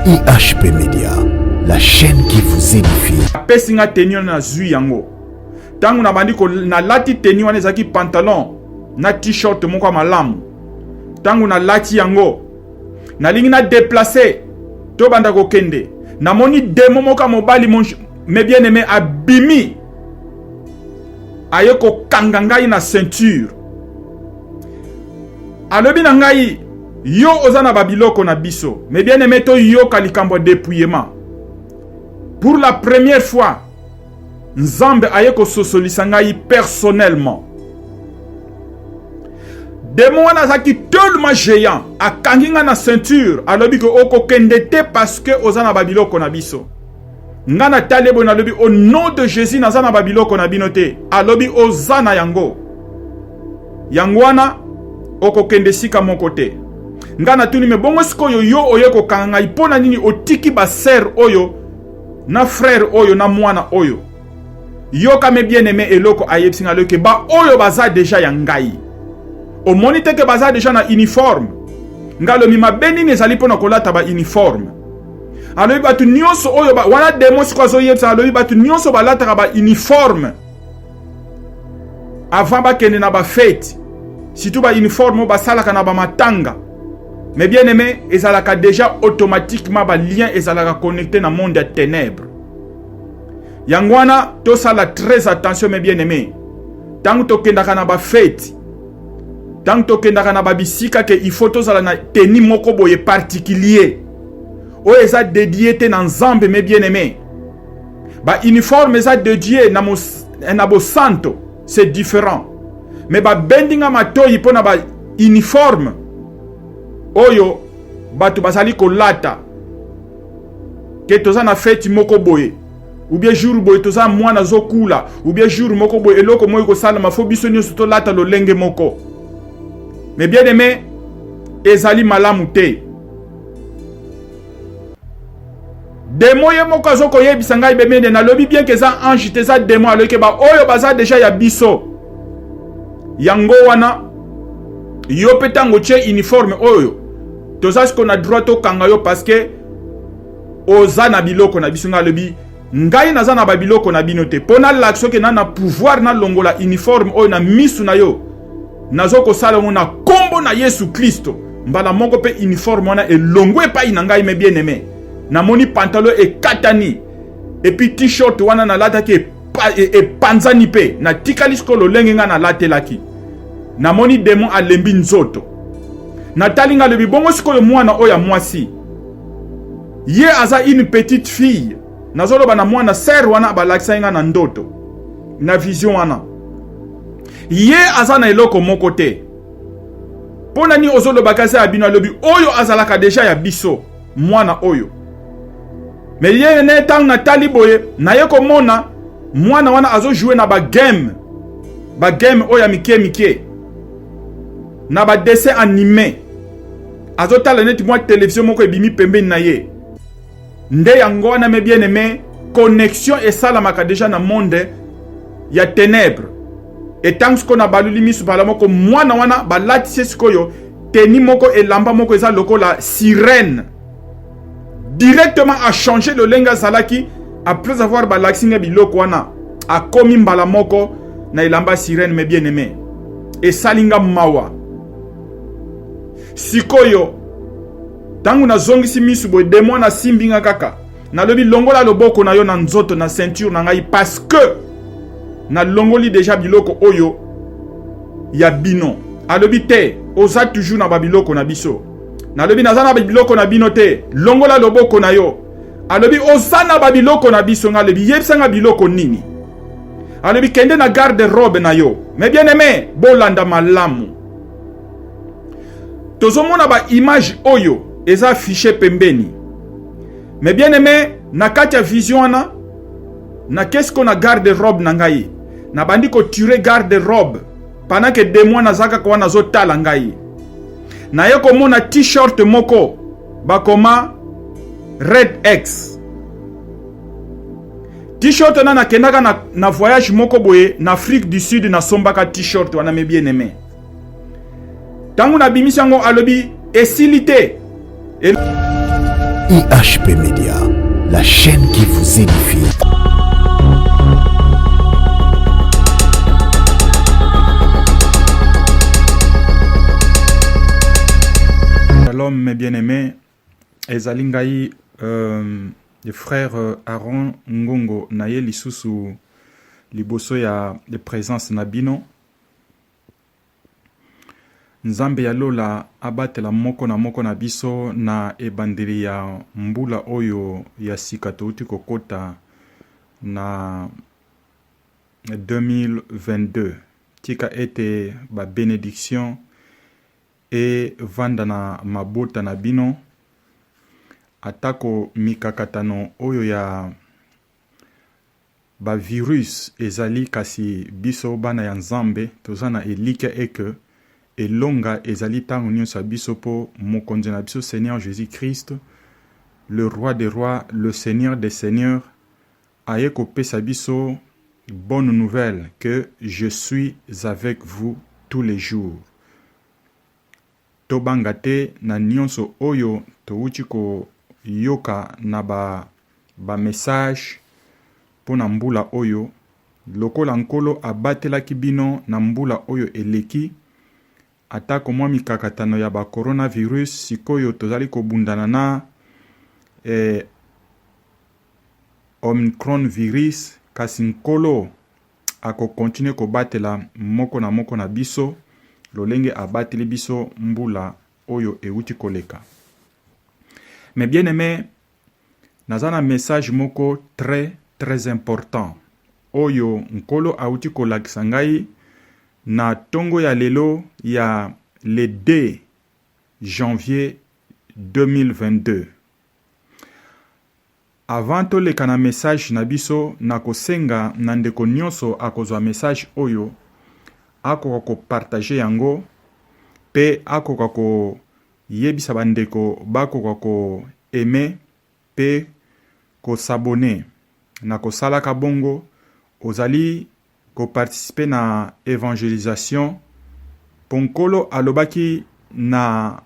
IHP Media, la chaîne qui vous édifie. Pesinga tenio na zui yango. Tangu na bandiko na lati tenio na zaki pantalon na t-shirt moko malamu. Tangu na lati yango. Na lingi na déplacer to banda ko kende. Na moni demo moka mobali me bien aimé abimi. Ayeko kangangai na ceinture. Alobi na ngai yo ozana babiloko na biso. Me bien aimé to yo kalikambo dépouillement. Pour la première fois, Nzambe ayeko sosolisa ngai personnellement. Démon wana zaki tellement géant, akanginga na ceinture, alobi ko oko kendete parce que ozana babiloko na biso. Ngana talebo na lobi au nom de Jésus nazana babiloko na binote, alobi ozana yango. Yangwana oko kende sika mon côté. Ngana tuni me bongo siko yo oyeko kanga ipona nini otiki ba ser oyo na frère oyo na mwana oyo. Yo kame bien aimé eloko ayepsinga loke ba oyo baza déjà ya ngai. O monite ke baza déjà na uniforme. Ngalo mi mabeni nezali pona kolata ba uniforme. Alobi batu nyonso oyo ba wana demo sikwa zo yepsa alobi batu nyonso balata ba uniforme. Avant ba kende na ba fête. Surtout ba uniforme ba salaka na ba matanga. Mais bien aimé, ezalaka déjà automatiquement ba lien ezalaka connecté na monde de ténèbres. Yangwana to sala très attention mes bien aimé. Tant to kendaka na ba fête. Tant to kendaka na ba bisika ke il faut to sala na teni moko boye particulier. O eza dédié te na Nzambe mes bien aimé. Ba uniforme eza dédié na bo santo, c'est différent. Mais ba bendinga matoyi pona ba uniforme oyo batu basali kolata ke toza na fête moko boye ou bien jour boye toza mwana zokula ou bien jour moko boye eloko moyo ko sala mafo biso nyonso to lata lolenge moko. Mais bien aimé ezali malamu te. Demo ye moko zoko yebisa ngai bemende na lobi bien que za ange te za demo aloke ba oyo baza déjà ya biso. Yango wana yo petango che uniforme oyo toza ce qu'on a droit to kanga yo parce que oza na biloko na biso nga lobi ngai naza na babiloko na bino te pona l'action ke na pouvoir na longola uniforme oyo na misu na yo nazo ko sala mo na kombo na Yesu Kristo mbala moko pe uniforme wana elongwe pa ina ngai me bien aimé na moni pantalon e katani et puis t-shirt wana na lata ke e panzani pe na tikalisko lo lenge nga na latelaki. Na moni démon alembi nzoto. Na talinga lebi bongo sikoyo mwana oya mwasi. Ye aza une petite fille. Nazolo bana mwana ser wana balakisa nga na ndoto. Na vision wana. Ye aza na eloko moko te. Pona ni ozolo bakasa abino lebi oyo azalaka deja ya biso mwana oyo. Mais ye ne tang na taliboye na ye komona mwana wana azo jouer na ba game. Ba game oya mike. Na ba dessin animé azotala neti mwa télévision moko ebimi pembeni na ye nde yango wana me bien aimé connexion esalamaka déjà na monde ya ténèbres et tant qu'on a baluli misu bala moko mwana wana balatisi sikoyo teni moko elamba moko eza lokola sirène directement a changé le lenga salaki après avoir balaksinga biloko wana a komi mbala moko na elamba sirène me bien aimé et salinga mawa. Sikoyo tangu na zongisi misu boy demo na simbinga kaka na lobi longola loboko na yo na nzoto na ceinture na ngai parce que na longoli déjà biloko oyo ya bino alobi te oza toujours na babiloko na biso na lobi naza na babiloko na bino te longola loboko na yo alobi oza na babiloko na biso nga lobi yebisanga biloko nini alobi kende na garde robe na yo mais bien aimé bolanda malamu. Tozomona ba image oyo eza affiché pembeni. Mais bien aimé, na kati ya vision na qu'est-ce qu'on a garde robe na ngai. Na bandi ko tirer garde robe pendant que des mois na zaka kwa na zotala ngai. Na yeko mona t-shirt moko ba koma Red X. T-shirt na kendaka na voyage moko boye na Afrique du Sud na sombaka t-shirt wana me bien aimé. Tangu na bimisi yango alobi esilite IHP Média, la chaîne qui vous édifie. Shalom mes bien-aimés, ezalingai le frère Aaron Ngongo naye lisusu liboso ya de présence na bino. Nzambe ya lola abatela moko na biso na ebandeli ya mbula oyo ya sika touti kokota na 2022. Tika ete ba bénédiction et vanda na mabota na bino atako mikakatano oyo ya ba virus ezali kasi biso bana ya Nzambe tozana elika eke elonga ezali tango nyonso biso po mokonzi na biso Seigneur Jésus-Christ, le roi des rois, le Seigneur des seigneurs, aye kopesa biso bonne nouvelle que je suis avec vous tous les jours. Tobangate na nyonso oyo touti ko yoka na ba message pona mbula oyo lokola nkolo abatelaki bino na mbula oyo eleki atako mwa mikakatano ya ba coronavirus sikoyo tozali kobundana na Omicron virus kasi nkolo ako continue kobatela moko na biso lolenge abateli biso mbula oyo euti koleka. Mais bien aimé, nazana message moko très important oyo nkolo auti kolakisa ngai na tongo ya lelo ya le 2 janvier 2022. Avant toleka na message na biso na kosenga na ndeko nyonso akozwa message oyo akoka ko partager yango pe akoka ko yebisa bandeko bakoka ko aimer pe ko s'abonner na ko salaka bongo ozali ko participer na évangélisation ponkolo alobaki na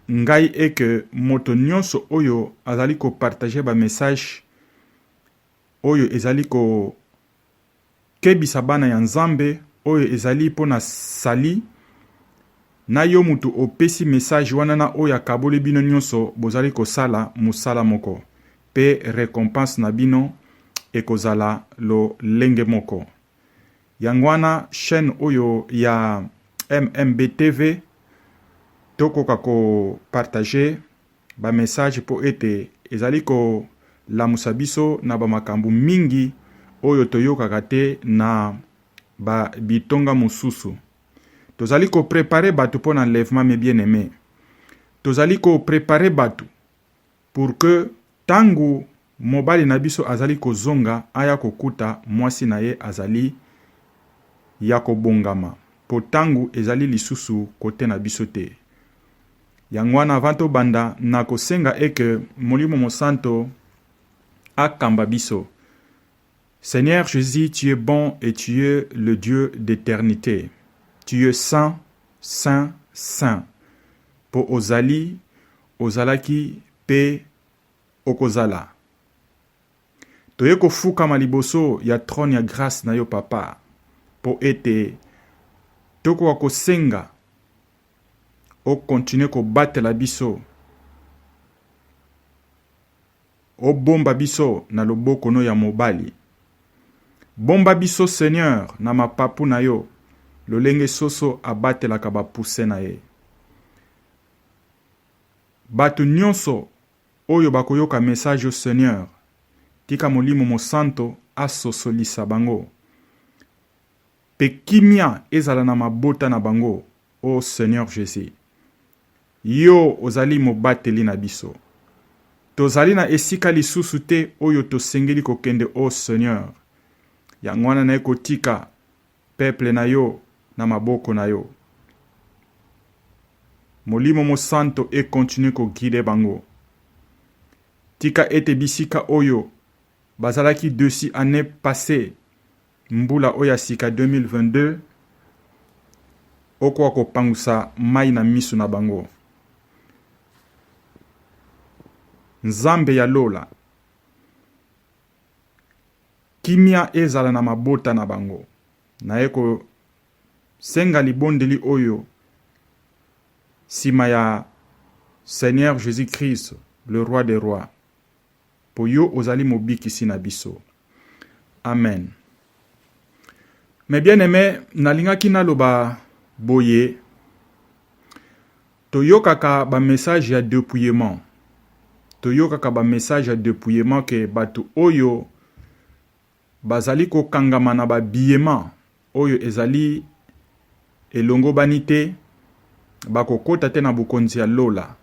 ngai eke moto nyonso oyo azali ko partager ba message oyo ezali ko kebisa bana ya Nzambe oyo ezali pona sali na yo mutu opesi message wana na oyo akaboli bino nyonso bozali ko sala musala moko pe récompense na bino ekozala lo lenge moko. Yangwana chaîne oyo ya MMB TV tokoka ko partager ba message po ete ezali ko lamusa biso na ba makambu mingi oyo toyokaka te na ba bitonga mosusu. Tozali ko préparer batu pour l'enlèvement mes bien-aimés. Tozali ko préparer batu pour que tangu mobali na biso azali ko zonga aya kokuta mwasi na ye azali ya kobongama. Po tangu ezali lisusu kote na biso te. Yangwana vanto banda na kosenga eke molimo mosanto akamba biso. Seigneur Jésus, tu es bon et tu es le Dieu d'éternité. Tu es saint, saint, saint. Po ozali, ozalaki, pe okozala. Toye kofuka maliboso ya trône ya grâce na yo papa. Po ete, toko wako senga, o continue ko battre la biso. O bomba biso na loboko no ya mobali. Bomba biso Seigneur na mapapu na yo. Lolenge soso abate la kaba pousse na ye. Batu nyonso oyo bakoyoka message au Seigneur. Tika molimo mosanto asosolisa bango. Pe kimia ezala na mabota na bango. O Seigneur Jésus. Yo ozali mobateli na biso. Tozali na esika lisusu te oyo tosengeli kokende o Seigneur. Yangwana na ekotika peuple na yo na maboko na yo. Molimo mosanto e continue ko guide bango. Tika ete bisika oyo bazalaki desi année passée mbula oya sika 2022 oko ko pangusa mai na misu na bango. nzambe ya lola kimia ezala na mabota na bango na eko senga libondeli oyo sima ya Seigneur Jésus-Christ le roi des rois po yo ozali mobikisi na biso. Amen. Mais bien aimé, nalingaki naloba boye toyokaka ba message ya dépouillement. Toyokaka ba message ya dépouillement ke batu oyo bazali ko kangama na ba biyema oyo ezali elongo banite bakokota te na bukonzi ya lola.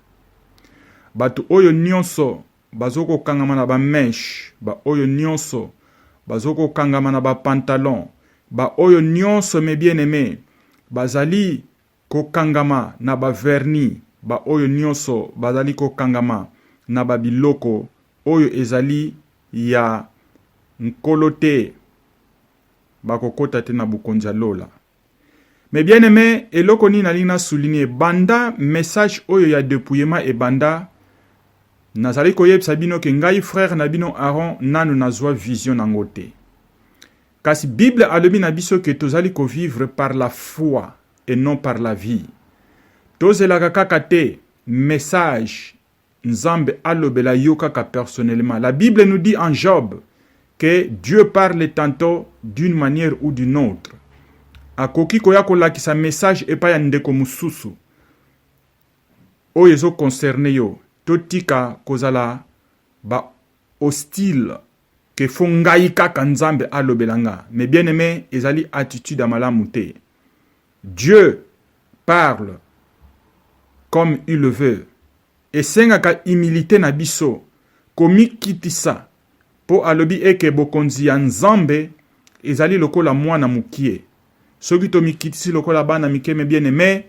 Batu oyo nyonso bazoko kangama na ba mesh, ba oyo nyonso bazoko kangama na ba pantalon, ba oyo nyonso me bien aimé bazali ko kangama na ba vernis, ba oyo nyonso bazali ko kangama na ba biloko oyo ezali ya nkolote bakokota te na bukonzi ya lola. Mais bien aimé, eloko ni nalina souligner banda message oyo ya dépouillement et banda nazali koyebisa bino ke ngai frère na bino Aaron nanu nazwa vision nango te. Kasi Bible alobi na biso ke tozali ko vivre par la foi et non par la vie. Tozelaka kaka te message nzambe alobela yo kaka personnellement. La Bible nous dit en Job que Dieu parle tantôt d'une manière ou d'une autre. Akoki koya kolakisa message epa ya ndeko mususu oyo ezo concerne yo. Totika kozala ba hostile ke fongai kaka nzambe alobelanga. Mais bien aimé, ezali attitude amalamu te. Dieu parle comme il le veut. Et sengaka humilité na biso komi kitisa po alobi eke bokonzi ya nzambe ezali lokola mwana mukie. Soki to mikitisi lokola bana mike me bien aimé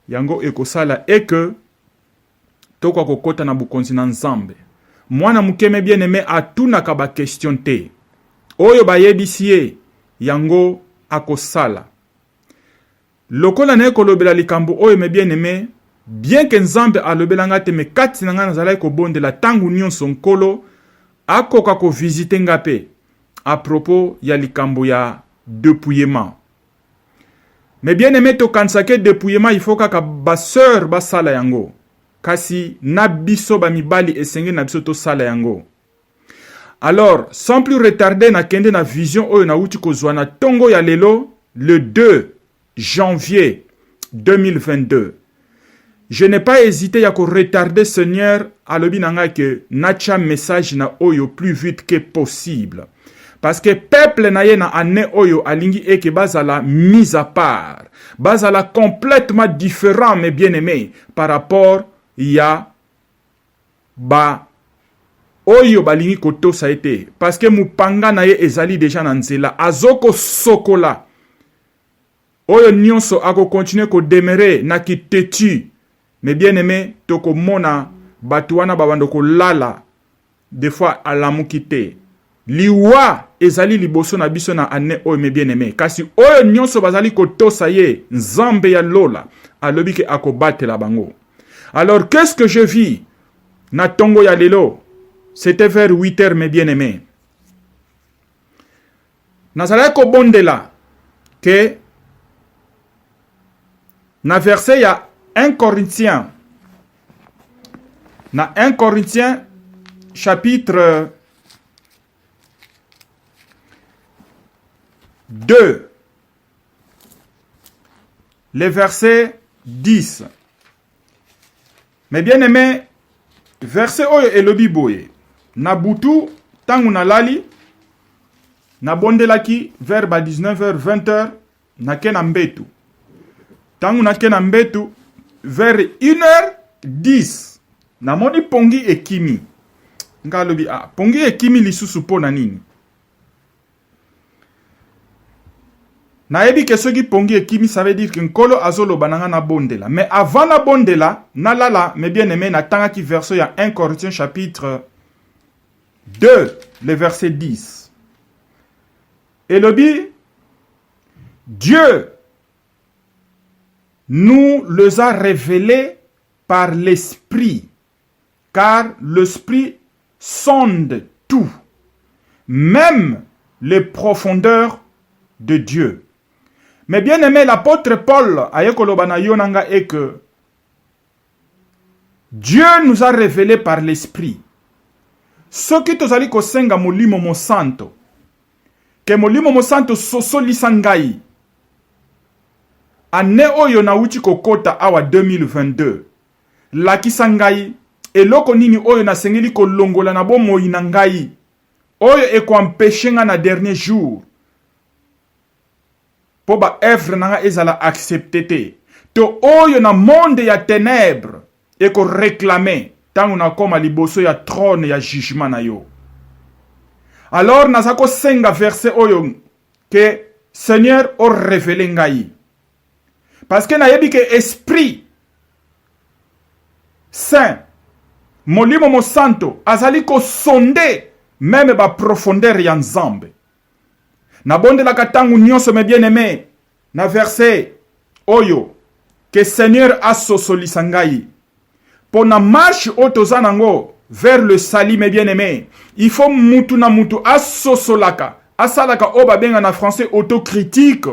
yango ekosala eke tokwa kokota na bukonzi na nzambe. Mwana mukeme bien aimé atunaka ba question te. Oyo bayebisi ye yango akosala. Lokola na ekolobela likambo oyo me bien aimé, bien que nzambe alobelanga te me kati na nga nazala ekobondela tangu nyonso nkolo akoka ko visiter ngape à propos ya likambo ya dépouillement. Mais bien aimé to kansake dépouillement il faut kaka ba sœur ba sala yango. Kasi na biso ba mibali esenge na biso to sala yango. Alors, sans plus retarder na kende na vision oyo na uti kozwa na tongo ya lelo le 2 janvier 2022. Je n'ai pas hésité ya ko retarder Seigneur alobi nanga ke nacha message na oyo plus vite que possible. Parce que peuple na ye na ane oyo alingi eke bazala mis à part. Bazala complètement différent, mes bien-aimés, par rapport ya ba oyo balingi koto sa été. Parce que mupanga na ye ezali déjà na nzela. Azoko sokola. Oyo nyonso ako continue ko demeurer na ki tetu. Mes bien-aimés, toko mona batuana babando ko lala. Des fois alamukite. Liwa ezali liboso na biso na ane oyo me bien aimé. Kasi oyo nyonso bazali kotosa ye nzambe ya lola alobi ke akobate la bango. Alors qu'est-ce que je vis na tongo ya lelo? C'était vers 8h mes bien aimés. Nazala ko bondela ke na verset ya 1 Corinthiens. Na 1 Corinthiens chapitre 2, le verset 10. Mais bien aimé, verset oyo elobi boye. Na butu, tangu na lali, na bondelaki, vers 19h, 20h, na kena mbetu. Tangu na kena mbetu, vers 1h10, na moni pongi ekimi. Nga lobi, pongi ekimi lisusu po na nini? Na ebi ke soki pongi ekimi, ça veut dire que nkolo azolo bananga na bondela. Mais avant na bondela, na lala, mais bien aimé, na tanga ki verso ya 1 Corinthiens chapitre 2, le verset 10. Et le dit, Dieu nous les a révélés par l'Esprit, car l'Esprit sonde tout, même les profondeurs de Dieu. Mais bien aimé, l'apôtre Paul est que Dieu nous a révélé par l'Esprit ce qui tozali kosenga molimo mo santo, que molimo mo santo sosolisa ngai ane oyo na uchi kokota awa 2022 lakisa ngai eloko nini oyo na sengeli kolongola na bomoi na ngai oyo ekoampeshe nga na dernier jour po ba œuvre nanga ezala accepté te to oyo na monde ya ténèbres eko réclamer tangu na koma liboso ya trône ya jugement na yo. Alors nazako senga verset oyo que Seigneur o révélé ngai. Parce que na yebi que esprit saint molimo mo santo azali ko sonde même ba profondeur ya nzambe. Na bonde la katangu nyonso me bien aimé na verset oyo que Seigneur a sosolisa ngai. Pour na marche otozanango vers le salut mes bien-aimés, il faut mutu na mutu asosolaka, asalaka oba benga na français autocritique.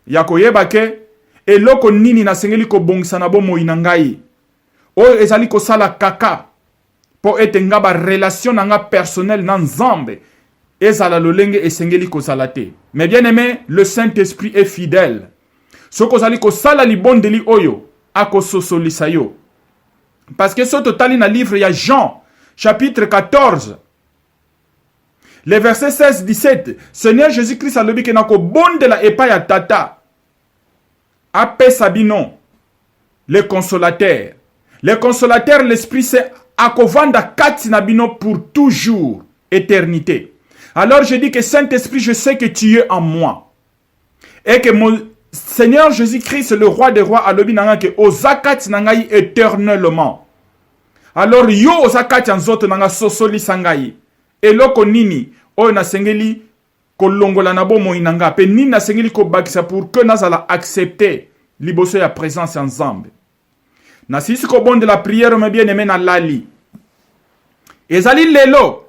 Yako yebake eloko nini na sengeli ko bongisa na bomoi na ngai. Oyo ezali ko sala kaka po ete nga ba relation na nga personnel na nzambe ezala lolenge esengeli ko salate. Mais bien-aimés, le Saint-Esprit est fidèle. Soko zali ko sala libondeli oyo akososolisa yo. Parce que ce total dans le livre, il y a Jean, chapitre 14, les versets 16-17. Seigneur Jésus-Christ a dit que nako bonde la epa ya tata. Ape sabinon, les consolateurs. Les consolateurs, l'esprit c'est akovanda kati nabino pour toujours, éternité. Alors je dis que Saint-Esprit, je sais que tu es en moi. Et que mon Seigneur Jésus-Christ, le roi des rois, a lobi nanga ke ozakati nangai éternellement. Alors yo ozakati anzoto nanga sosoli sangai. Eloko nini oyo na sengeli kolongola na bomoi nanga pe nini na sengeli ko bakisa pour que nazala accepter liboso ya présence ensemble. Na sisi ko bonde la prière me bien aimé na lali. Ezali lelo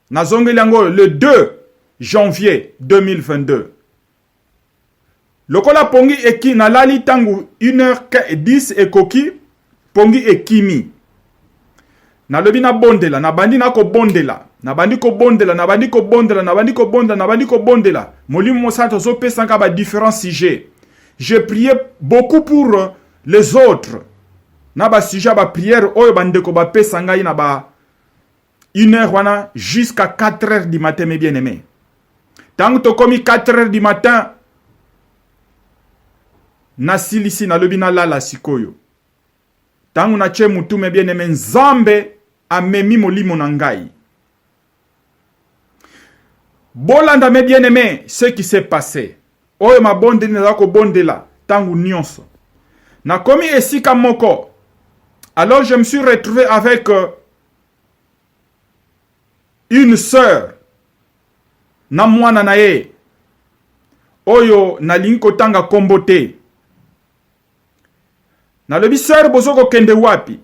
na zongeli yango le 2 janvier 2022. Lokola pongi eki na lali tangu 1h10 ekoki pongi ekimi. Na lobi na bondela, na bandi na ko bondela, na bandi ko bondela, na bandi ko bondela, na bandi ko bondela, na bandi ko bondela. Molimo mo santo zo pesanga ba différents sujets. Je priais beaucoup pour les autres. Na ba sujet ba prière oyo bande ko ba pesanga ina ba 1h wana jusqu'à 4h du matin mes bien-aimés. Tangu to komi 4h du matin na silisi na lobi na lala sikoyo. Tangu na che mutu me bien aimé nzambe amemi molimo na ngai. Bolanda me bien aimé ce qui s'est passé. Oyo ma bonde ni zako bondela tangu nyonso. Na komi esika moko. Alors je me suis retrouvé avec une sœur na mwana na ye. Oyo na linko tanga kombote. Na lobi sœur bozoko kende wapi.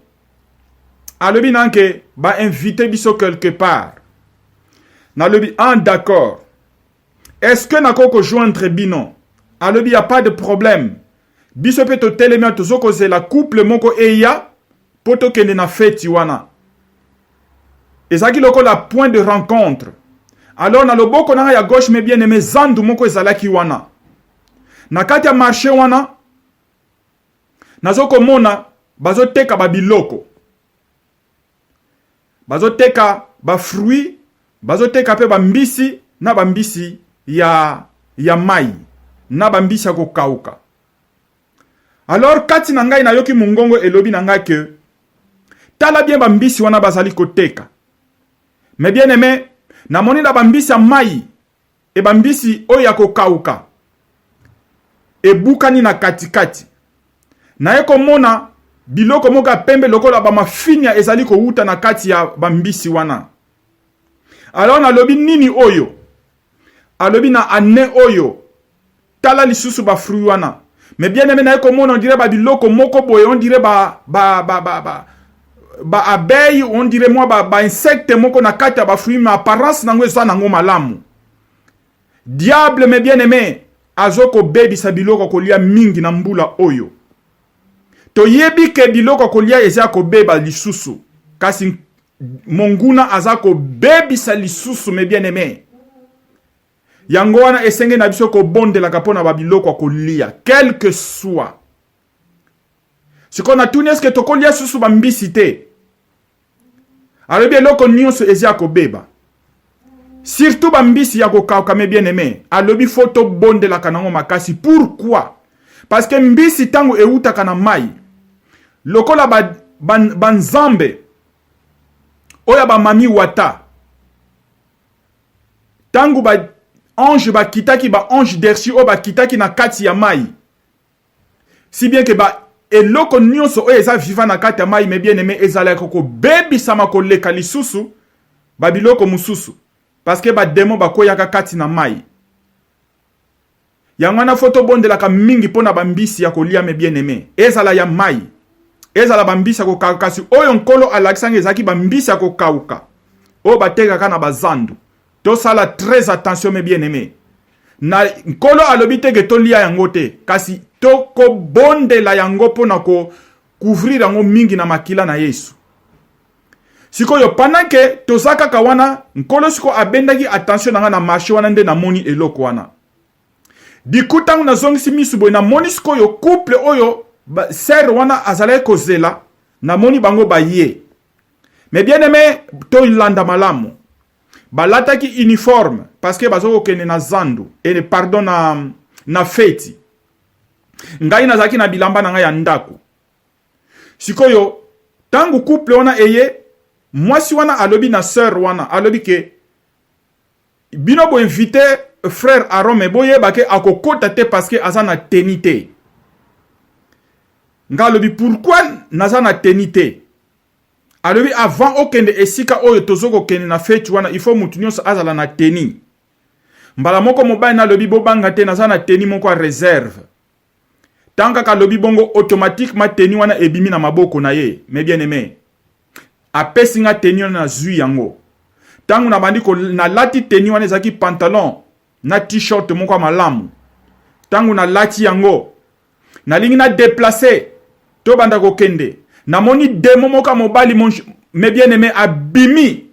A lobi nanke ba invité biso quelque part. Na lobi d'accord. Est-ce que nako ko joindre bino? A lobi y a pas de problème. Biso pe to telema to zoko ze la couple moko eya poto kende na feti wana. Ezaki loko la point de rencontre. Alors na loboko na ya gauche me bien aimé zandu moko ezalaki wana. Na kati ya marché wana nazoko mona bazoteka ba biloko. Bazoteka ba fruits, bazoteka pe ba mbisi na ba mbisi ya mai, na ba mbisi ya kokauka. Alors kati na ngai na yoki mungongo elobi na ngai ke tala bien ba mbisi wana bazali koteka. Mais bien aimé, na moni na ba mbisi ya mai e ba mbisi oyo ya kokauka. E bukani na katikati. Na eko mona biloko moka pembe lokola ba mafinya ezali ko uta na kati ya bambisi wana. Alors na lobi nini oyo? Alobi na ane oyo. Tala lisusu ba fruit wana. Mais bien aimé na eko mona on dirait ba biloko moko boye on dirait ba abeille, on dirait moi ba insecte moko na kati ba fruit mais apparence nango eza nango malamu. Diable mes bien-aimés, azoko baby sa biloko kolia mingi na mbula oyo. To yebi ke biloko kolia eza ko beba lisusu. Kasi monguna azako baby sa lisusu mes bien-aimés. Yango wana esenge na biso ko bonde la kapona ba biloko kolia, quel que soit. Ce qu'on a tout n'est-ce que to kolia susu ba mbisi te. Alors bien loko nyonso eza ko beba. Surtout bambisi ya kokauka mes bien-aimés. Alobi photo bonde la kanango makasi. Pourquoi? Parce que mbisi tango euta kana mai. Lokola banzambe. Oya ba mami wata. Tango ba ange ba kitaki ba ange dersi o ba kitaki na kati ya mai. Si bien que ba eloko nyonso oya eza viva na kati ya mai mes bien-aimés ezala koko bebi sama koleka lisusu ba biloko mususu. Parce que ba demo ba koyaka kati na mai. Yangwana photo bonde la ka mingi pona bambisi ya kolia mes bien-aimés. Ezala ya mai. Ezala bambisi ya kokauka kasi oyo nkolo alakisanga ezaki bambisi ya kokauka. O bateka kana bazandu. To sala très attention mes bien-aimés. Na nkolo alobite ke to lia yango te. Kasi to ko bonde la yango pona ko couvrir yango mingi na makila na Yesu. Siko yo pendant que tozaka kawana nkolo siko abendaki attention nanga na marché wana nde na moni eloko wana. Dikutangu na zongisi misubo na moni siko yo couple oyo ser wana azale kozela na moni bango baye. Mais bien aimé to ilanda malamu. Balataki uniforme parce que bazoko kene na zandu et pardon na feti. Ngai nazaki na bilamba nanga ya ndaku. Siko yo tangu couple wana eye moi si wana alobi na sœur wana alobi ke bino bo invité frère Aaron me boye ba ke akokota te parce que azana tenité. Nga alobi pourquoi nazana tenité? Alobi avant okende esika oyo tozoko kende na fête wana il faut mutu nyonso azala na teni. Mbala moko mobali na alobi bobanga te nazana teni moko a réserve. Tanga ka alobi bongo automatiquement teni wana ebimi na maboko na ye. Mais bien aimé apesi nga teni wana na zui yango. Tangu na bandi ko na lati teni wana ezaki pantalon na t-shirt moko malamu. Tangu na lati yango na lingi na déplacer to banda ko kende. Na moni demo moka mobali me bien aimé abimi.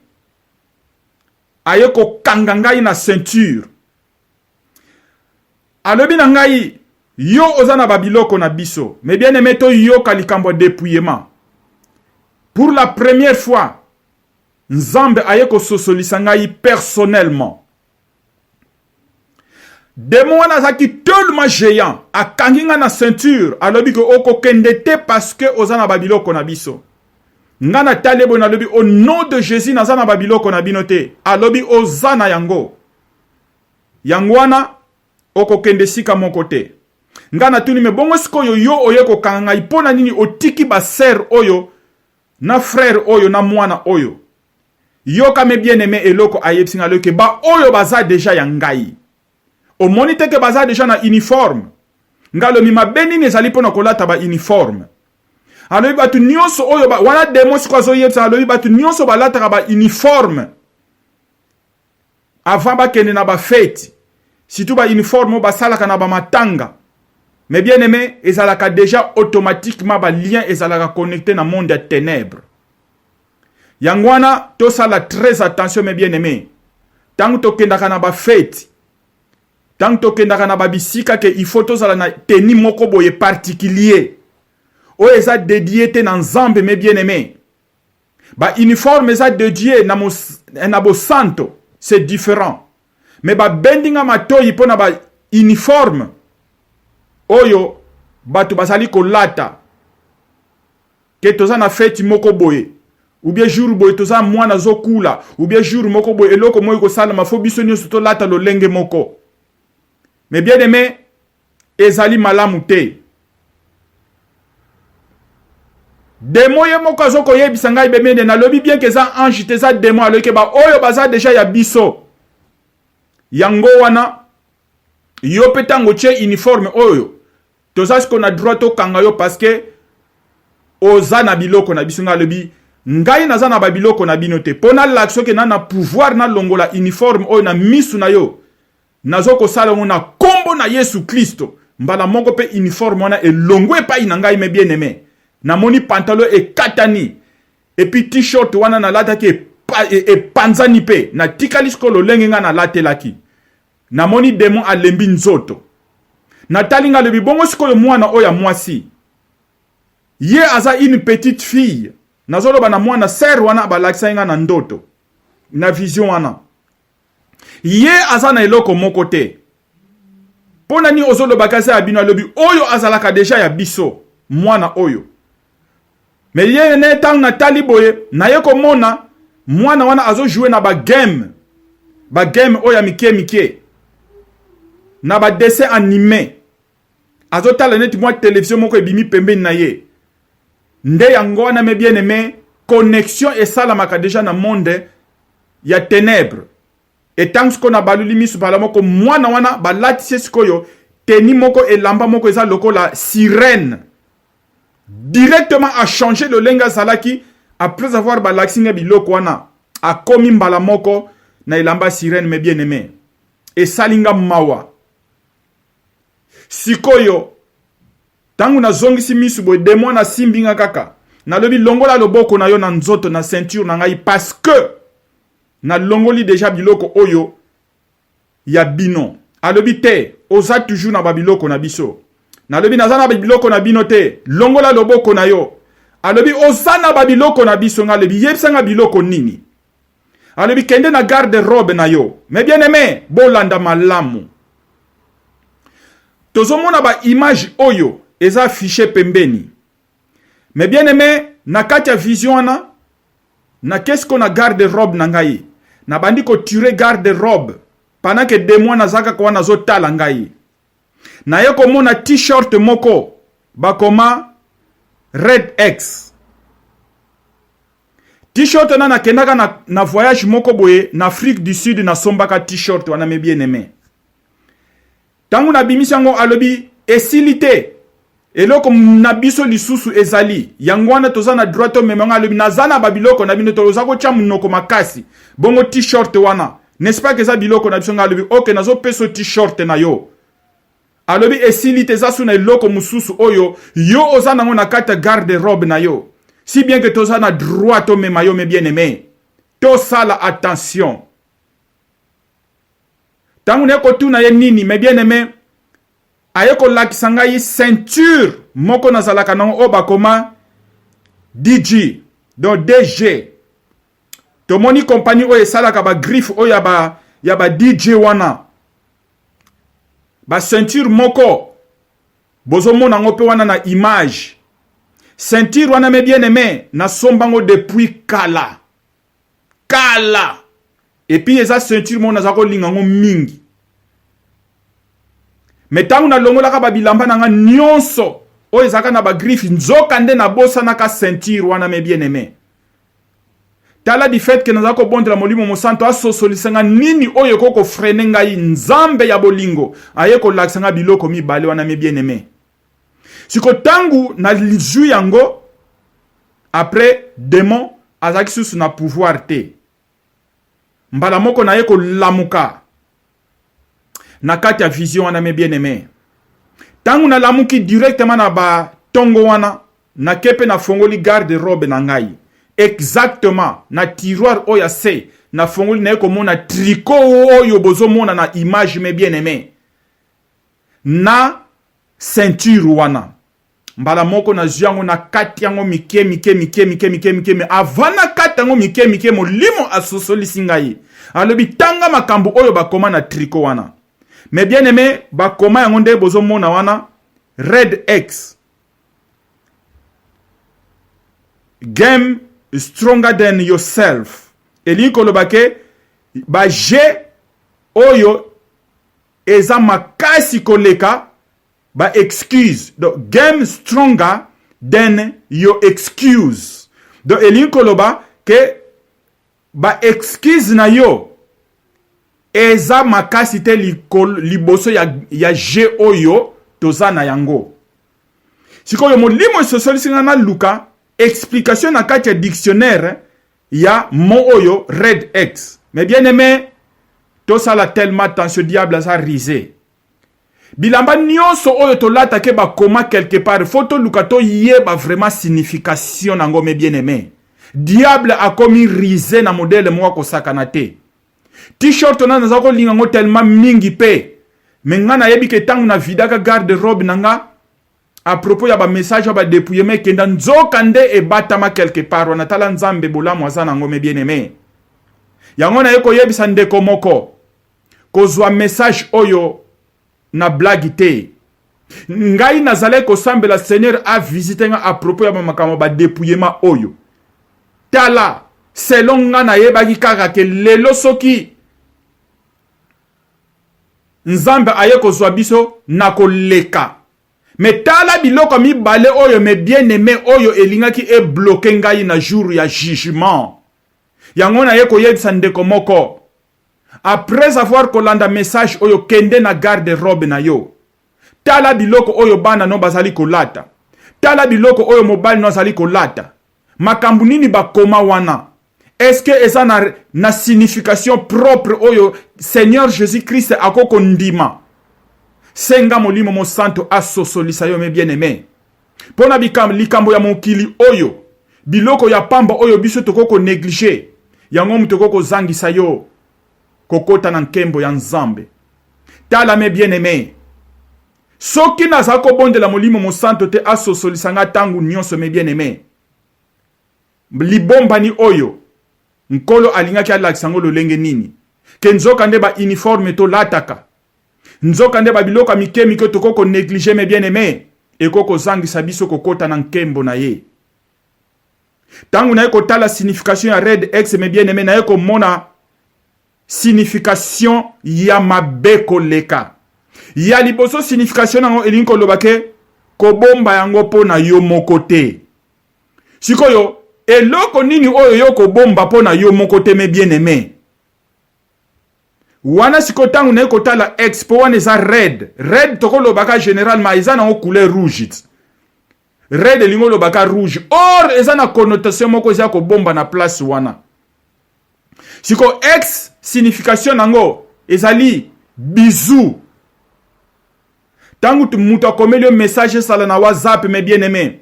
Ayeko kangangai na ceinture. Alobi na ngai yo ozana babiloko na biso. Me bien aimé to yo kalikambo dépouillement. Pour la première fois, Nzambe ayeko sosolisa ngai personnellement. Demo wana zaki tellement géant, akangi nga na ceinture, alobi ko oko kende te parce que ozana babiloko na biso. Nga na talebo na lobi au nom de Jésus nazana babiloko na bino te, alobi ozana yango. Yangwana oko kende sika moko te. Nga na tuni me bongo siko yo oyeko kanga ipona nini otiki ba ser oyo na frère oyo na mwana oyo. Yo kame bien aimé eloko ayepsinga loke ba oyo baza déjà ya ngai. O monite ke baza déjà na uniforme. Ngalo mi mabeni nezali pona kolata ba uniforme. Alobi batu nyonso oyo ba wana demo siko zo yepsa alobi batu nyonso balata ba uniforme. Avant ba kende na ba fête. Surtout ba uniforme ba salaka na ba matanga. Mais bien aimé, ezalaka déjà automatiquement ba lien ezalaka connecté na monde des ténèbres. Yangwana to sala très attention mes bien aimé. Tant to kendaka na ba fête. Tant to kendaka na ba bisika ke il faut to sala na teni moko boye particulier. O eza dédié te na Nzambe mes bien aimé. Ba uniforme eza dédié na bo santo, c'est différent. Mais ba bendinga matoyi pona ba uniforme oyo batu basali kolata ke toza na fête moko boye ou bien jour boye toza mwana zo kula ou bien jour moko boye eloko moyo ko sala mafo biso nyonso to lata lo lenge moko. Mais bien aimé ezali malamu te. Demo ye moko azoko yebisa ngai bemende na lobi bien que za ange te za demo aloke ba oyo baza déjà ya biso. Yango wana yo petango che uniforme oyo toza ce qu'on a droit to kanga yo parce que oza na biloko na biso nga lobi ngai naza na babiloko na bino te pona lakso ke na pouvoir na longola uniforme oyo na misu na yo nazo ko sala na kombo na Yesu Kristo mbala moko pe uniforme wana elongwe pa ina ngai me bien aimé na moni pantalon e katani et puis t-shirt wana na lata ke e panzani pe na tikali skolo lenge nga na latelaki na moni démon alembi nzoto na talinga le bibongo sikoyo mwana oya mwasi ye aza une petite fille nazolo bana mwana ser wana balakisa nga na ndoto na vision wana ye aza na eloko moko te pona ni ozolo bakase abino alobi oyo azalaka deja ya biso mwana oyo me ye ne tang na taliboye na ye komona mwana wana azo jouer na ba game oya mike na ba dessin animé azo tala neti mwa télévision moko ebimi pembeni na ye nde yango wana me bien aimé connexion esalamaka deja na monde ya ténèbres etango siko na baluli misu bala moko mwana wana balatisi sikoyo teni moko elamba moko eza lokola sirène directement a changé le lenga salaki après avoir balakisi biloko wana akomi mbala moko na elamba sirène me bien aimé esalinga mawa sikoyo tangu na zongisi misu boy demo na simbinga kaka na lobi longola loboko na yo na nzoto na ceinture na ngai parce que na longoli déjà biloko oyo ya bino alobi te oza toujours na babiloko na biso na lobi naza na babiloko na bino te longola loboko na yo alobi oza na babiloko na biso nga lobi yebisanga biloko nini alobi kende na garde robe na yo mais bien aimé bolanda malamu tozomona ba image oyo eza affiché pembeni mais bien aimé na kati ya vision wana na qu'est-ce qu'on a garde robe na ngai na bandi ko tirer garde robe pendant que des mois nazaka ko wana zotala ngai na ye komona t-shirt moko bakoma Red X t-shirt na kendaka na voyage moko boye na Afrique du Sud na sombaka t-shirt wana me bien aimé tangu na bimisango alobi esilité eloko na biso lisusu ezali yango wana toza na droit to memanga alobi nazana babiloko na bino toza ko tia munoko makasi bongo t-shirt wana n'est-ce pas que ça biloko na biso nga alobi ok nazo peso t-shirt na yo alobi esilité za suna eloko mususu oyo yo oza nango na kata garde robe na yo si bien que toza na droit to mema yo me bien aimé to sala attention tangu ne ko tuna ye nini me bien aimé ayeko lakisa ngai ceinture moko nazalaka nango o bakoma DJ donc DG tomoni compagnie oyo esalaka ba griffe oyo ya ba DJ wana ba ceinture moko bozomona ngo pe wana na image ceinture wana me bien aimé na sombango depuis kala et puis eza ceinture mona zako lingango mingi metangu na longola ka babilamba nanga nyonso o ezaka na ba griffe nzoka nde na bosa na ka ceinture wana me bien aimé tala di fait que nazako bondela molimo mosanto asosolisanga nini oyo koko frene ngai nzambe ya bolingo ayeko laksanga biloko mibale wana me bien aimé siko tangu na lizu yango après démon azaki susu na pouvoir te mbala moko na yeko lamuka na kati ya vision wana me bien aimé tangu na lamuki directement na ba tongo wana na kepe na fongoli garde robe na ngai exactement na tiroir oya se na fongoli na yeko mona tricot oyo bozo mona na image me bien aimé na ceinture wana mbala moko na ziango na kati yango mike me avana kati yango mike molimo asosolisi ngai alobi tanga makambo oyo bakoma na tricot wana mais bien aimé bakoma yango nde bozo mona wana Red X game stronger than yourself eliko lobake ba je oyo eza makasi koleka ba excuse donc game stronger than your excuse donc eliko loba ke ba excuse na yo eza makasi te liboso ya je oyo toza na yango sikoyo molimo esosolisi nga na luka explication na kati ya dictionnaire ya mot oyo red X. Mais bien aimé, tout ça la tellement attention diable ça risé. Bilamba nyonso oyo to lata ke ba koma quelque part photo lukato yeba vraiment signification nango mais bien aimé. Diable a commis risé na modèle mwa ko sakana te. T-shirt na nazako linga ngo tellement mingi pe. Mais ngana yebi ke tangu na vidaka garde-robe nanga à propos ya ba message ba dépouiller mais kenda nzokande e batama quelque part wana tala nzambe bola mwazana ngome bien aimé. Yango na yeko yebisa ndeko moko kozwa message oyo na blague te. Ngai nazale ko sambela Seigneur a visité nga à propos ya makambo ba dépouillement oyo. Tala selon nga na yebaki kaka ke lelo soki nzambe aye kozwa biso na koleka. Mais tala biloko mibale oyo me bien aimé oyo elingaki e bloqué ngai na jour ya jugement. Yango na ye koyebisa ndeko moko. Après avoir kolanda message oyo kende na garde-robe na yo. Tala biloko oyo bana no bazali kolata. Tala biloko oyo mobile no bazali kolata. Makambu nini bakoma wana? Est-ce que eza na signification propre oyo Seigneur Jésus-Christ akoko ndima? Senga molimo mo santo asosolisa yo me bien aimé. Pona likambo ya mokili oyo. Biloko ya pamba oyo biso tokoko négligé. Yango mutokoko zangisa yo. Kokota na nkembo ya nzambe. Tala me bien aimé. Soki nazako bonde la molimo mo santo te asosolisa nga tangu nyonso me bien aimé. Libomba ni oyo. Nkolo alingaki alakisango lolenge nini. Ke nzoka nde ba uniforme to lataka. Nzoka nde ba biloko mike tokoko négligé me bien aimé. Ekoko zangisa biso kokota na nkembo na ye. Tangu na yeko tala signification ya red X me bien aimé na yeko mona signification ya mabeko leka. Ya liboso signification nango elinko lobake kobomba yango po na yo mokote. Sikoyo eloko nini oyo yo kobomba po na yo mokote me bien aimé. Wana siko tangu na yeko tala X po wana eza red. Red toko lobaka généralement eza na couleur rouge. Red elingo lobaka rouge. Or eza na connotation moko eza ko bomba na place wana. Siko X signification nango ezali bisou. Tangu muto akomelio message sala na WhatsApp me bien aimé.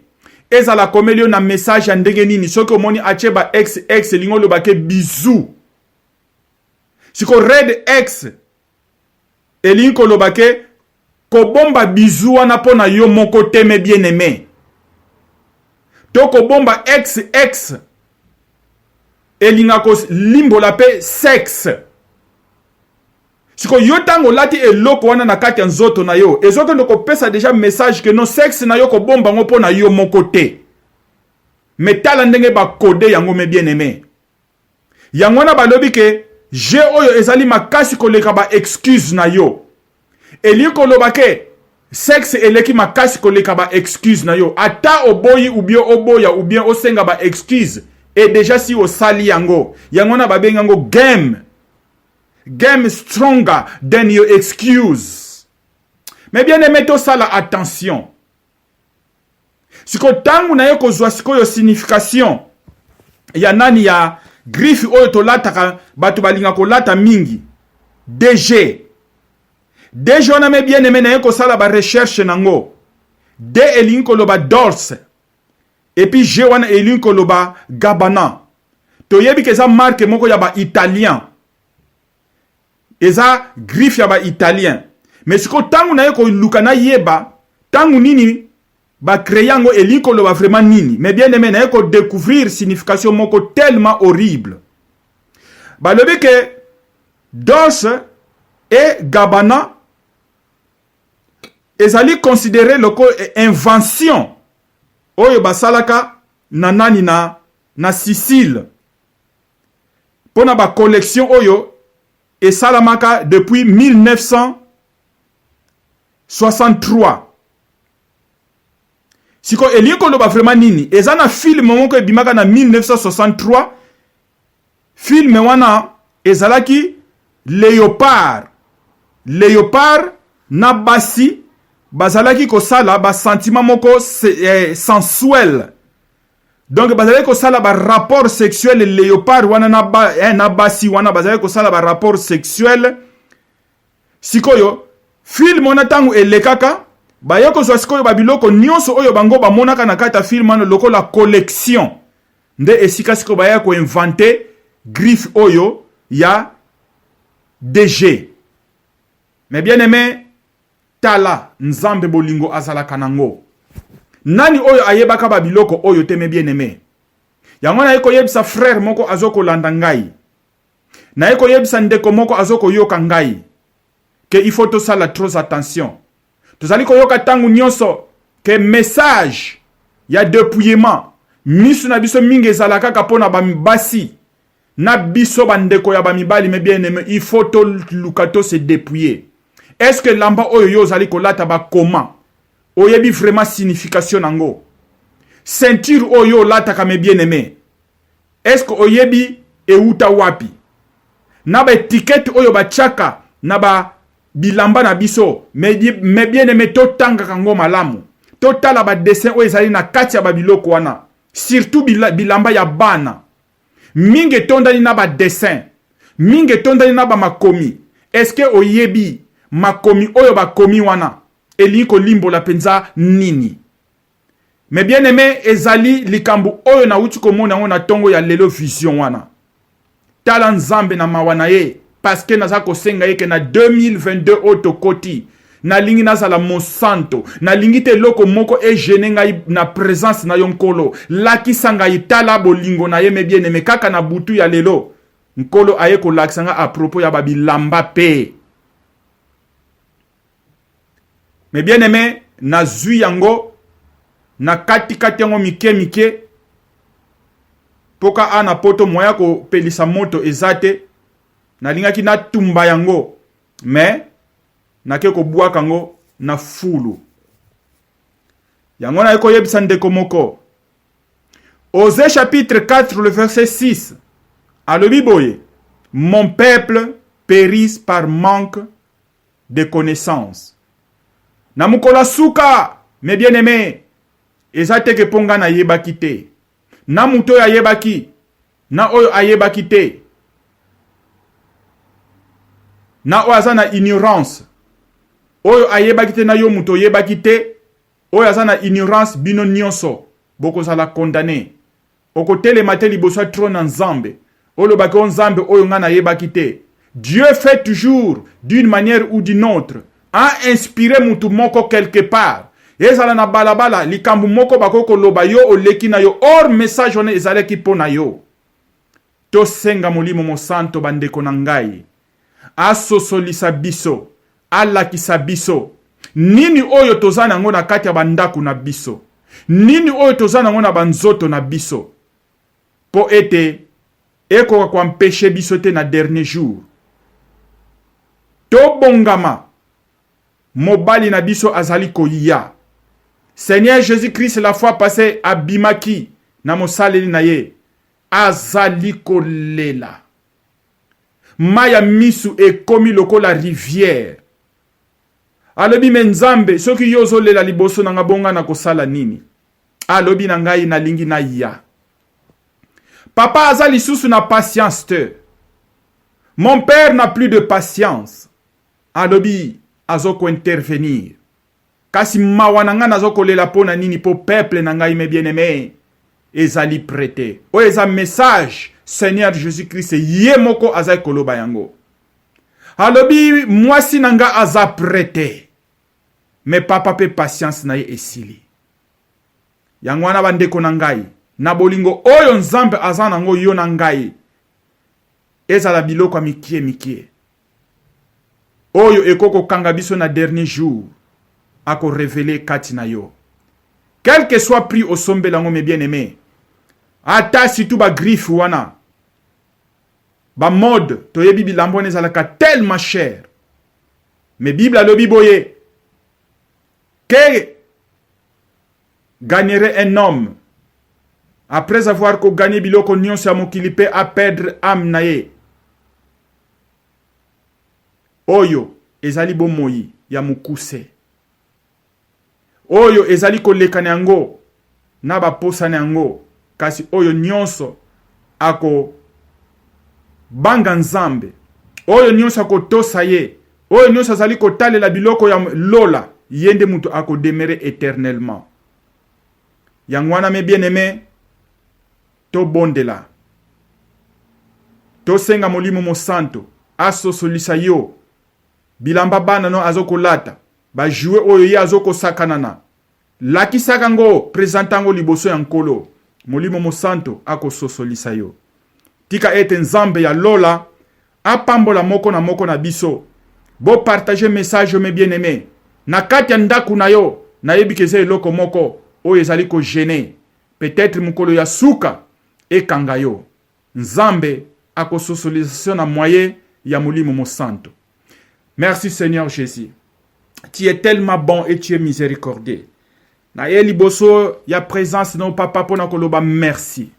Ezala komelio na message ya ndenge nini soki omoni acheba XX elingo lobake bisou. Siko red X elingo lobake kobomba bisou wana pona yo moko te me bien aimé. Toko bomba XX elinga limbo la pe sexe. Siko yo tango lati eloko wana na kati ya nzoto na yo. Ezoke ndoko pesa deja message que non sexe na yo ko bomba ngopo na yo moko te. Metala ndenge ba kode yango me bien aimé. Yango na balobi ke je oyo ezali makasi koleka ba excuse na yo. Eliko lobake sexe eleki makasi koleka ba excuse na yo. Ata oboyi ou bien oboya ou bien osenga ba excuse. Et déjà si o sali yango. Yango na babenga yango game. Game stronger than your excuse. Mais bien aimé to sala attention. Siko tangu na yo kozwa siko yo signification. Ya nani ya griffe oyo to lataka batu balinga ko lata mingi. DG. DG on a me bien aimé na yo sala ba recherche nango. D elinko loba dorse. Et puis G wana elinko loba gabana. To yebi ke za marque moko ya ba italien. Eza griffe ya ba italien. Mais siko tangu na yeko lukana yeba, tangu nini ba créango elinko loba vraiment nini. Mais bien aimé na yeko découvrir signification moko tellement horrible. Ba lobi ke dorse et gabana ezali considéré loko invention oyo basalaka na nani na Sicile. Pona ba collection oyo et salamaka depuis 1963. Siko eliko loba vraiment nini? Ezana film moko ebimaka na 1963. Film wana ezalaki Léopard. Léopard na basi bazalaki kosala ba sentiment moko sensuel. Donc bazali ko sala ba rapport sexuel léopard wana na basi wana bazali ko sala ba rapport sexuel. Sikoyo film wana tangu elekaka bayeko zo sikoyo babiloko nyonso oyo bango ba monaka na kata film wana loko la collection nde esika sikoyo bayeko inventer griffe oyo ya DG. Mais bien aimé tala nzambe bolingo azala kanango. Nani oyo ayebaka babiloko oyo teme bien aimé. Yango na yeko yebisa frère moko azoko landa ngai. Na yeko yebisa ndeko moko azoko yoka ngai. Que il faut tout ça la trop attention. Tozali ko yoka tangu nyonso que message ya dépouillement misu na biso mingi ezalaka kapona basi na biso bandeko ya bamibali me bien aimé il faut to lukato se dépouiller. Est-ce que lamba oyo yo zali ko lata ba comment oyebi vraiment signification nango? Ceinture oyo lata ka me bien aimé. Est-ce que oyebi euta wapi? Na ba étiquette oyo ba chaka na ba bilamba na biso me bien aimé to tanga kango malamu. To tala ba dessin oyo ezali na kati ya ba biloko wana. Surtout bilamba ya bana. Minge tondani na ba dessin. Minge tondani na ba makomi. Est-ce que oyebi makomi oyo ba komi wana eliko limbo la penza nini? Mais bien aimé ezali likambu oyo na uti komona ngo na tongo ya lelo vision wana. Tala nzambe na mawana ye parce que naza kosenga ye ke na 2022 otokoti na lingi nazala mosanto na lingi te loko moko e gene ngai na présence na yonkolo laki sanga itala bolingo na ye me bien aimé kaka na butu ya lelo nkolo aye ko laksanga a propos ya babilamba pe. Mais bien aimé na zui yango na kati yango mike poka ana poto moya ko pelisa moto ezate na lingaki na tumba yango mais na ke ko bwaka ngo na fulu yango na eko yebisa ndeko moko. Osée chapitre 4 le verset 6 alobi boye mon peuple périsse par manque de connaissance. Na mukola suka mes bien-aimés ezate ke ponga na yebaki te na muto ya yebaki na oyo ayebaki te na oyo aza na ignorance oyo ayebaki te na yo muto yebaki te oyo aza na ignorance bino nyonso bokozala condamné okotelema te liboso ya trône na nzambe olobaki o nzambe oyo nga na yebaki te. Dieu fait toujours d'une manière ou d'une autre a inspiré mutu moko quelque part. Ezala na balabala likambu moko bakoko loba yo oleki na yo or message one ezaleki pona yo. To senga molimo mo santo bandeko na ngai. Asosolisa biso, alakisa biso. Nini oyo tozana ngo na kati ya bandaku na biso. Nini oyo tozana ngo na banzoto na biso. Po ete eko kwa mpeshe biso te na dernier jour. To bongama mobali na biso azali koya. Seigneur Jésus-Christ la fois passée abimaki na mosaleli na ye azali kolela. Maya misu ekomi lokola rivière. Alobi menzambe soki yozo lela liboso na ngabonga na kosala nini. Alobi na ngai na lingi na ya. Papa azali susu na patience te. Mon père n'a plus de patience. Alobi azoko intervenir. Kasi mawana nga nazoko lela pona nini po peuple na ngai me bien-aimé ezali prêté. O eza message Seigneur Jésus-Christ ye moko azai koloba yango. Alobi mwasi nanga aza prêté. Mais papa pe patience na ye esili. Yango wana bandeko na ngai na bolingo oyo nzambe aza nango yo na ngai. Ezala biloko mikie. Oyo ekoko kanga biso na dernier jour. Ako révéler kati na yo. Quel que soit pris au sombe lango mes bien-aimés. Ata si tout ba griffe wana. Ba mode toyebi bilambo nezalaka tellement cher. Mais Bible alobi boye. Que gagnerait un homme après avoir ko gagné biloko nyonso ya mokili pe a perdre âme na ye. Oyo ezali bomoi ya mukuse. Oyo ezali koleka na yango na ba posa na yango kasi oyo nyonso ako banga nzambe, oyo nyonso ako tosa ye, oyo nyonso azali kotalela biloko ya lola, yende mutu ako demeurer éternellement. Yangwana me bien-aimé, to bondela, to senga molimo mosanto, aso solisa yo, bilamba bana no azoko lata, ba jouer oyo ye azoko sakanana, laki sakango, presentango liboso ya nkolo, molimo mosanto ako sosolisa yo. Tika ete nzambe ya lola, apambola moko na biso, bo partager message me bien-aimé, na kati ya ndaku na yo, na yebi keze eloko moko, oyo ezali ko gêner, peut-être mukolo ya suka, ekanga yo. Nzambe ako sosolisa na moyen ya molimo mosanto. Merci Seigneur Jésus. Tu es tellement bon et tu es miséricordieux. Na ye liboso ya présence no papa pona koloba merci.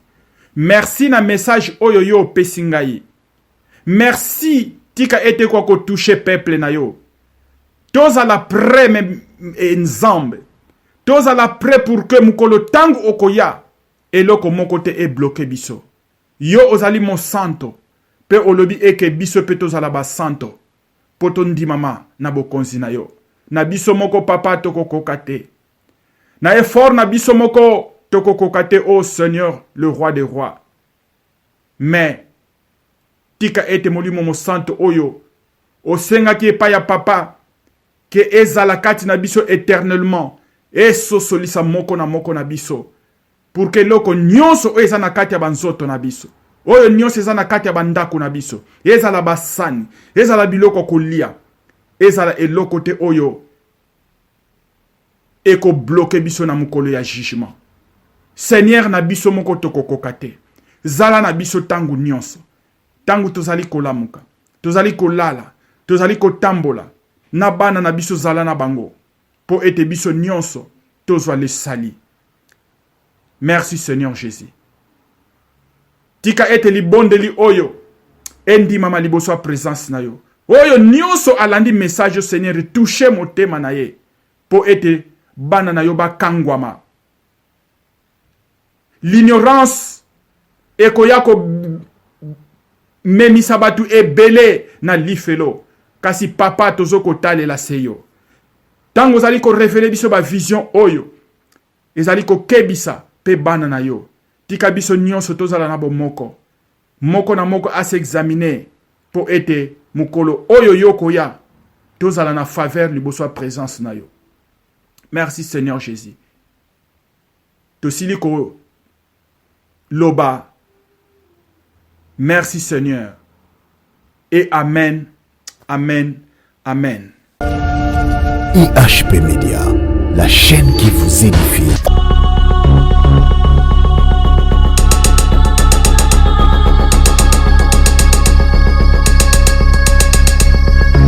Merci na message oyo yo pesingai. Merci tika ete kwa ko toucher peuple na yo. Toza la prêt nzambe. Toza la prêt pour que mukolo tangu okoya eloko moko te e bloqué biso. Yo ozali mon santo. Pe olobi eke biso pe toza la ba santo. Poto ndi mama na bokonzi na yo. Na biso moko papa toko kokate. Na effort na biso moko toko kokate o Seigneur le roi des rois. Mais tika ete molimo mo santo oyo osenga ki epa ya papa ke ezala kati na biso éternellement e sosolisa moko na biso pour que loko nyonso eza na kati ya banzoto na biso oyo nyonso eza na kati ya bandako na biso ezala basani ezala biloko kolia ezala eloko te oyo eko bloqué biso na mukolo ya jugement. Seigneur na biso moko toko kokate zala na biso tangu nyonso tangu tozali kolamuka tozali kolala tozali kotambola na bana na biso zala na bango po ete biso nyonso tozwa le sali. Merci Seigneur Jésus. Tika ete libondeli oyo endi mama liboso a présence na yo oyo nyonso alandi message Seigneur toucher motema na ye po ete bana na yo ba kangwama. L'ignorance ekoyako memisa batu ebele na lifelo kasi papa tozoko tale la seyo. Tango zali ko révéler biso ba vision oyo ezali ko kebisa pe bana na yo. Tika biso nyonso tozala na bo moko na moko a s'examiner po ete mukolo oyo yoko ya tozala na faveur liboso a présence na yo. Merci Seigneur Jésus. Tosili ko loba. Merci Seigneur. Et Amen. Amen. Amen. IHP Media, la chaîne qui vous édifie.